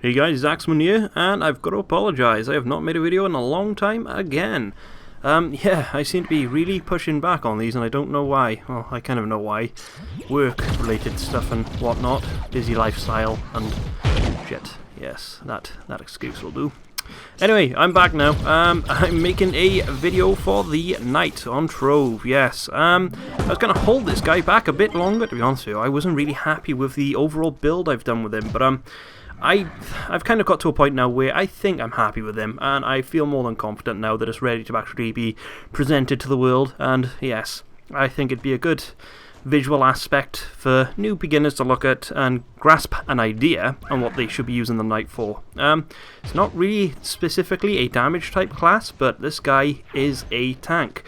Hey guys, Zaxman here, and I've got to apologise. I have not made a video in a long time again. Yeah, I seem to be really pushing back on these and I don't know why. Well, I kind of know why. Work-related stuff and whatnot. Busy lifestyle and shit. Yes, that excuse will do. Anyway, I'm back now. I'm making a video for the night on Trove, yes. I was going to hold this guy back a bit longer, to be honest with you. I wasn't really happy with the overall build I've done with him, but I've kind of got to a point now where I think I'm happy with him, and I feel more than confident now that it's ready to actually be presented to the world, and yes, I think it'd be a good visual aspect for new beginners to look at and grasp an idea on what they should be using the knight for. It's not really specifically a damage type class, but this guy is a tank.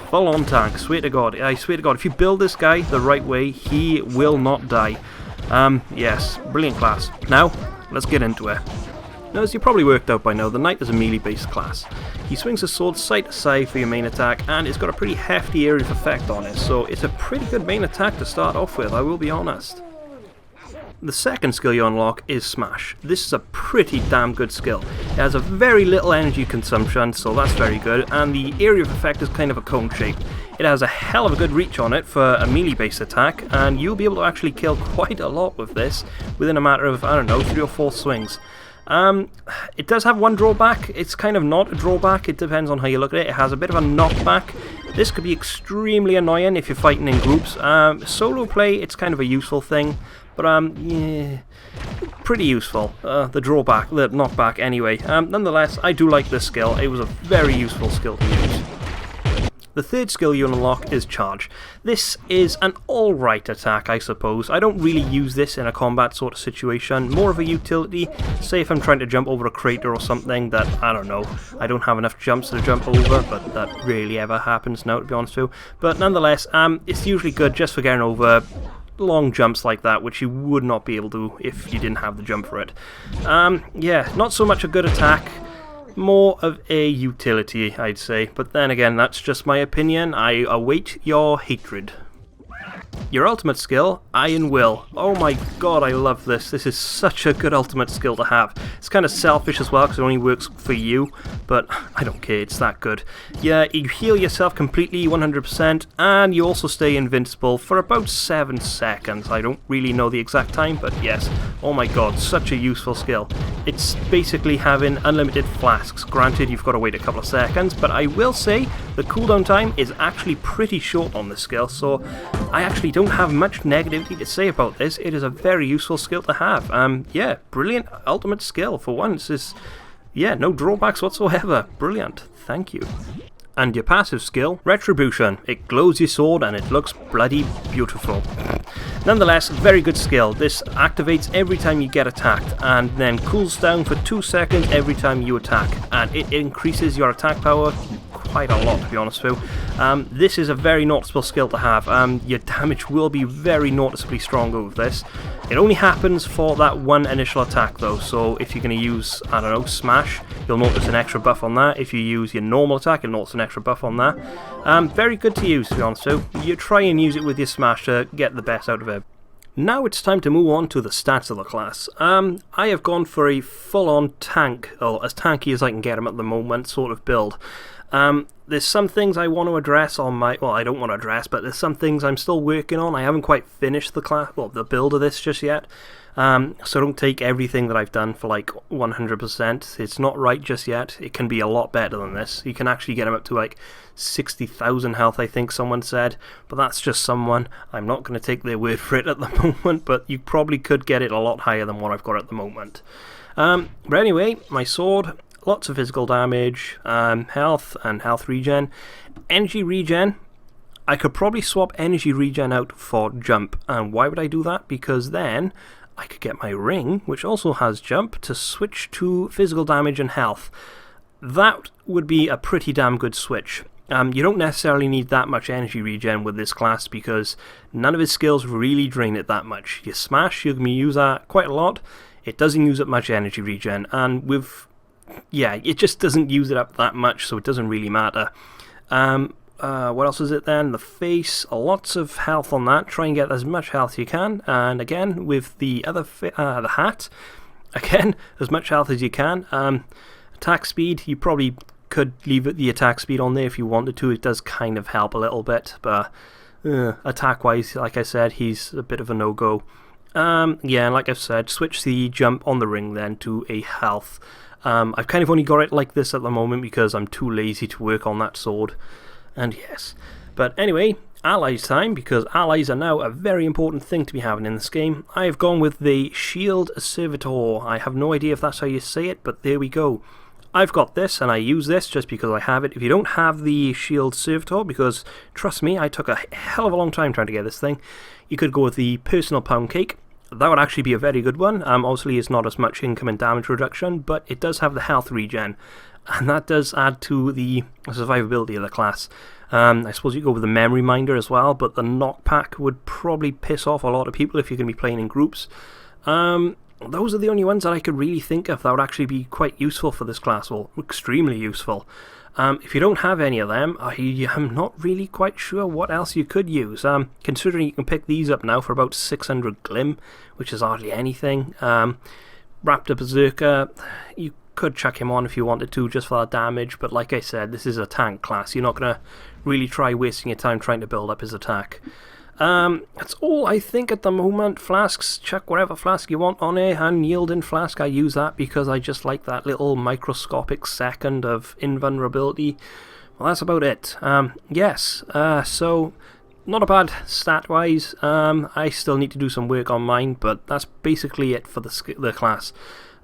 Full on tank, swear to God. I swear to God, if you build this guy the right way, he will not die. Yes, brilliant class. Now, let's get into it. Now, as you probably worked out by now, the knight is a melee-based class. He swings his sword side to side for your main attack, and it's got a pretty hefty area of effect on it, so it's a pretty good main attack to start off with, I will be honest. The second skill you unlock is Smash. This is a pretty damn good skill. It has a very little energy consumption, so that's very good, and the area of effect is kind of a cone shape. It has a hell of a good reach on it for a melee-based attack, and you'll be able to actually kill quite a lot with this within a matter of, I don't know, 3 or 4 swings. It does have one drawback. It's kind of not a drawback, it depends on how you look at it. It has a bit of a knockback. This could be extremely annoying if you're fighting in groups. Solo play, it's kind of a useful thing, but yeah, pretty useful. The knockback anyway. Nonetheless, I do like this skill. It was a very useful skill to use. The third skill you unlock is Charge. This is an alright attack, I suppose. I don't really use this in a combat sort of situation. More of a utility. Say if I'm trying to jump over a crater or something that, I don't know, I don't have enough jumps to jump over, but that rarely ever happens now, to be honest with you. But nonetheless, it's usually good just for getting over long jumps like that, which you would not be able to if you didn't have the jump for it. Yeah, not so much a good attack. More of a utility, I'd say, but then again, that's just my opinion. I await your hatred. Your ultimate skill, Iron Will. Oh my god, I love this. This is such a good ultimate skill to have. It's kind of selfish as well because it only works for you, but I don't care, it's that good. Yeah, you heal yourself completely 100%, and you also stay invincible for about 7 seconds. I don't really know the exact time, but yes. Oh my god, such a useful skill. It's basically having unlimited flasks. Granted, you've got to wait a couple of seconds, but I will say the cooldown time is actually pretty short on this skill, so I actually don't have much negativity to say about this. It is a very useful skill to have. Yeah, brilliant ultimate skill for once. Yeah, no drawbacks whatsoever. Brilliant. Thank you. And your passive skill, Retribution. It glows your sword and it looks bloody beautiful. Nonetheless, very good skill. This activates every time you get attacked and then cools down for 2 seconds every time you attack. And it increases your attack power quite a lot, to be honest with you. This is a very noticeable skill to have. Your damage will be very noticeably stronger with this. It only happens for that one initial attack though, so if you're going to use, I don't know, Smash, you'll notice an extra buff on that. If you use your normal attack, you'll notice an extra buff on that. Very good to use, to be honest with you. You try and use it with your Smash to get the best out of it. Now it's time to move on to the stats of the class. I have gone for a full-on tank, or as tanky as I can get him at the moment, sort of build. There's some things I want to address on my, well, I don't want to address, but there's some things I'm still working on. I haven't quite finished the build of this just yet. So don't take everything that I've done for like 100%. It's not right just yet. It can be a lot better than this. You can actually get him up to like 60,000 health, I think someone said, but that's just someone. I'm not going to take their word for it at the moment, but you probably could get it a lot higher than what I've got at the moment. But anyway, my sword, lots of physical damage, health and health regen. Energy regen, I could probably swap energy regen out for jump. And why would I do that? Because then I could get my ring, which also has jump, to switch to physical damage and health. That would be a pretty damn good switch. You don't necessarily need that much energy regen with this class because none of his skills really drain it that much. Your Smash, you can use that quite a lot. It doesn't use up much energy regen, and with, yeah, it just doesn't use it up that much, so it doesn't really matter. What else is it then? The face, lots of health on that. Try and get as much health as you can. And again, with the other the hat, Again, as much health as you can. Attack speed, you probably could leave the attack speed on there if you wanted to. It does kind of help a little bit, but attack wise, like I said, he's a bit of a no-go. Yeah, and like I've said, switch the jump on the ring then to a health. I've kind of only got it like this at the moment because I'm too lazy to work on that sword. And yes, but anyway, allies time, because allies are now a very important thing to be having in this game. I've gone with the Shield Servitor. I have no idea if that's how you say it, but there we go. I've got this, and I use this just because I have it. If you don't have the Shield Servitor, because trust me, I took a hell of a long time trying to get this thing, you could go with the Personal Pound Cake. That would actually be a very good one. Obviously, it's not as much income and damage reduction, but it does have the health regen, and that does add to the survivability of the class. I suppose you go with the Memory Minder as well, but the Knockback would probably piss off a lot of people if you're going to be playing in groups. Those are the only ones that I could really think of that would actually be quite useful for this class, or extremely useful. If you don't have any of them, I'm not really quite sure what else you could use. Considering you can pick these up now for about 600 Glim, which is hardly anything. Raptor Berserker, you could chuck him on if you wanted to, just for that damage, but like I said, this is a tank class. You're not going to really try wasting your time trying to build up his attack. That's all I think at the moment. Flasks, chuck whatever flask you want on here, and Yielding Flask, I use that because I just like that little microscopic second of invulnerability. Well, that's about it. Yes, so not a bad stat-wise. I still need to do some work on mine, but that's basically it for the class.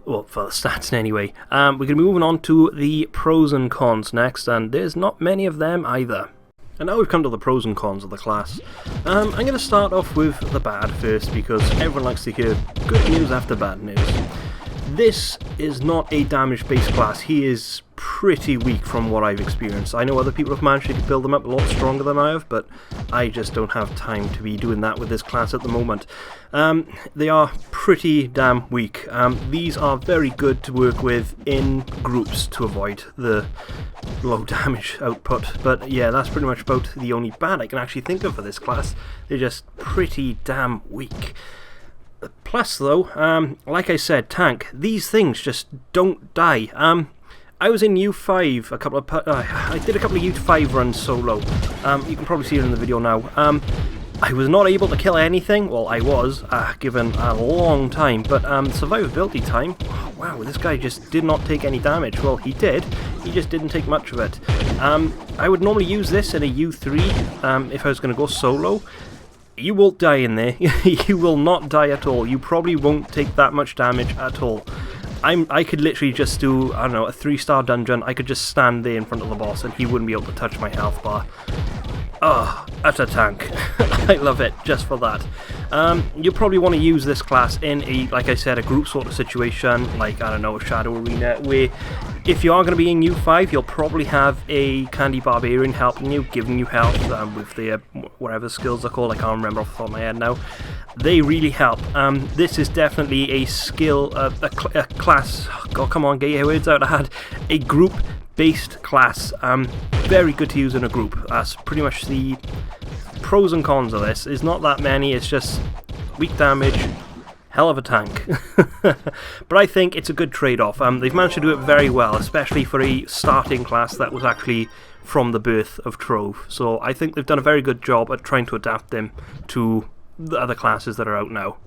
Well, for the stats anyway. We're going to be moving on to the pros and cons next, and there's not many of them either. And now we've come to the pros and cons of the class. I'm going to start off with the bad first, because everyone likes to hear good news after bad news. This is not a damage-based class. He is pretty weak from what I've experienced. I know other people have managed to build them up a lot stronger than I have, but I just don't have time to be doing that with this class at the moment. They are pretty damn weak. These are very good to work with in groups to avoid the low damage output, but yeah, that's pretty much about the only bad I can actually think of for this class. They're just pretty damn weak. Plus though, like I said, tank, these things just don't die. I was in U5 I did a couple of U5 runs solo. You can probably see it in the video now. I was not able to kill anything. Well, I was, given a long time, but survivability time, oh, wow, this guy just did not take any damage. Well, he did, he just didn't take much of it. I would normally use this in a U3 if I was going to go solo. You won't die in there. You will not die at all. You probably won't take that much damage at all. I could literally just do, I don't know, a 3-star dungeon. I could just stand there in front of the boss and he wouldn't be able to touch my health bar. Oh, that's a tank. I love it, just for that. You'll probably want to use this class in a, like I said, a group sort of situation, like, I don't know, a Shadow Arena, where if you are going to be in U5, you'll probably have a Candy Barbarian helping you, giving you health with their, whatever skills they're called, I can't remember off the top of my head now. They really help. This is definitely a skill, a class, oh, come on, get your words out, I had a group-based class. Very good to use in a group. That's pretty much the pros and cons of this. It's not that many, it's just weak damage, hell of a tank. But I think it's a good trade-off. They've managed to do it very well, especially for a starting class that was actually from the birth of Trove. So I think they've done a very good job at trying to adapt them to the other classes that are out now.